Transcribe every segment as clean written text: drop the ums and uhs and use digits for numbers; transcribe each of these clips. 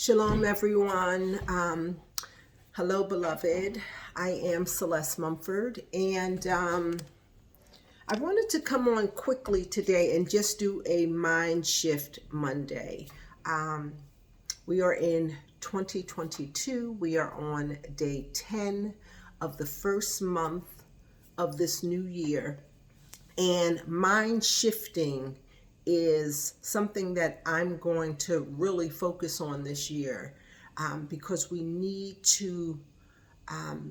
Shalom, everyone. Hello, beloved. I am Celeste Mumford, and I wanted to come on quickly today and just do a MindSHIFT Monday. We are in 2022. We are on day 10 of the first month of this new year, and mind shifting is something that I'm going to really focus on this year because we need to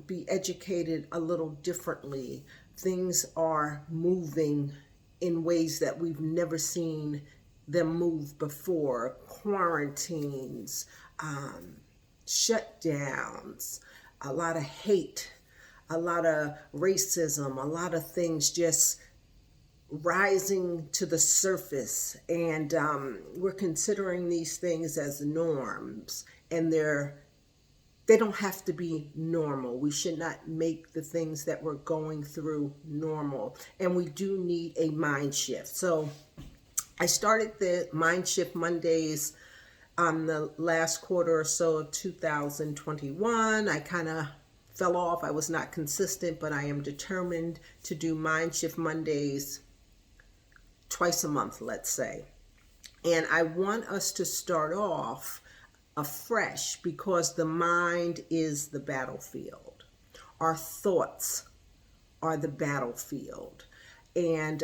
be educated a little differently. Things are moving in ways that we've never seen them move before. Quarantines, shutdowns, a lot of hate, a lot of racism, a lot of things just rising to the surface, and we're considering these things as norms, and they don't have to be normal. We should not make the things that we're going through normal, and we do need a mind shift. So I started the MindSHIFT Mondays on the last quarter or so of 2021. I kind of fell off. I was not consistent, but I am determined to do MindSHIFT Mondays twice a month, let's say. And I want us to start off afresh because the mind is the battlefield. Our thoughts are the battlefield. And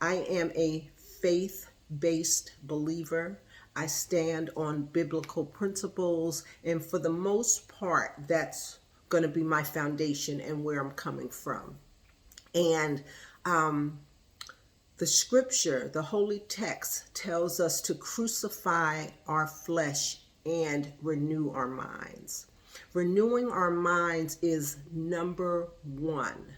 I am a faith-based believer. I stand on biblical principles, and for the most part, that's going to be my foundation and where I'm coming from. And the scripture, the holy text, tells us to crucify our flesh and renew our minds. Renewing our minds is number one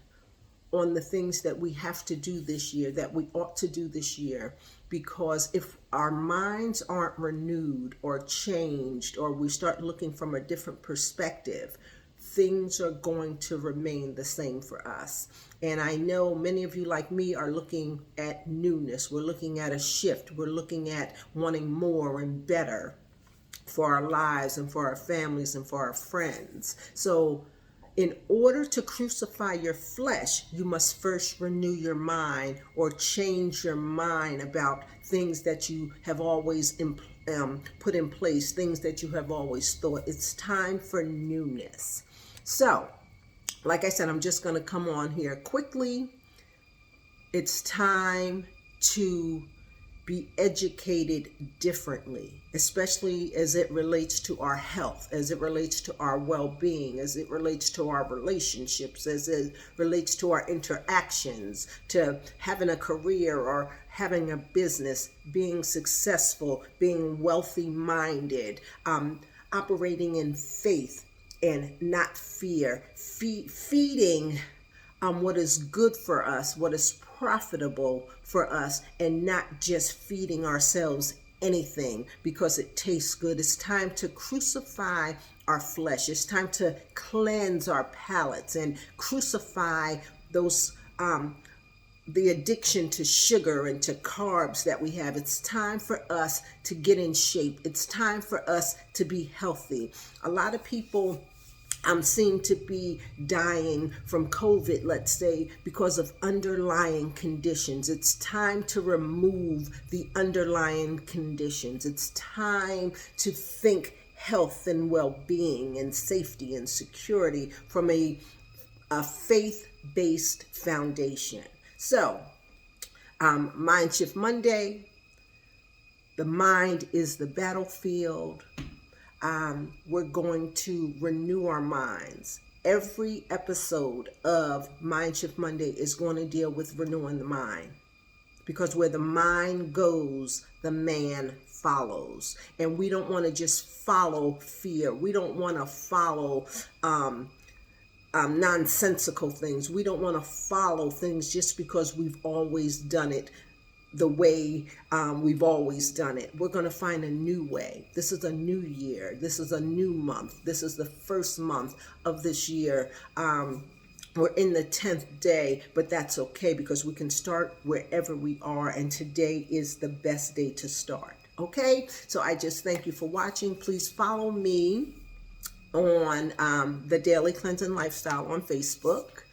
on the things that we have to do this year, that we ought to do this year, because if our minds aren't renewed or changed, or we start looking from a different perspective, things are going to remain the same for us. And I know many of you, like me, are looking at newness. We're looking at a shift. We're looking at wanting more and better for our lives and for our families and for our friends. So in order to crucify your flesh, you must first renew your mind, or change your mind about things that you have always put in place, things that you have always thought. It's time for newness. So, like I said, I'm just going to come on here quickly. It's time to be educated differently, especially as it relates to our health, as it relates to our well-being, as it relates to our relationships, as it relates to our interactions, to having a career or having a business, being successful, being wealthy-minded, operating in faith and not fear, feeding what is good for us, what is profitable for us, and not just feeding ourselves anything because it tastes good. It's time to crucify our flesh. It's time to cleanse our palates and crucify those the addiction to sugar and to carbs that we have. It's time for us to get in shape. It's time for us to be healthy. A lot of people seem to be dying from COVID, let's say, because of underlying conditions. It's time to remove the underlying conditions. It's time to think health and well-being and safety and security from a faith-based foundation. So, MindSHIFT Monday, the mind is the battlefield. We're going to renew our minds. Every episode of MindSHIFT Monday is going to deal with renewing the mind, because where the mind goes, the man follows. And we don't want to just follow fear. We don't want to follow nonsensical things. We don't want to follow things just because we've always done it the way we've always done it. We're going to find a new way. This is a new year. This is a new month. This is the first month of this year. We're in the 10th day, but that's okay because we can start wherever we are, and today is the best day to start. Okay, so I just thank you for watching. Please follow me on the Daily Cleansing Lifestyle on Facebook,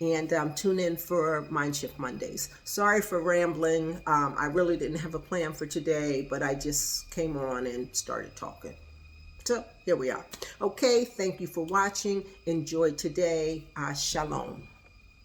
and tune in for MindSHIFT Mondays. Sorry for rambling. I really didn't have a plan for today, but I just came on and started talking. So here we are. Okay, thank you for watching. Enjoy today. Shalom.